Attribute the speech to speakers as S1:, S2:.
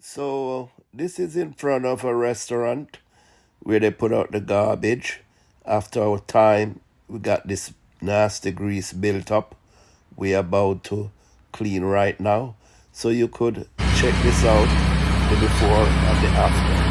S1: So this is in front of a restaurant where they put out the garbage. After our time, we got this nasty grease built up. We're about to clean right now. So you could check this out, the before and the after.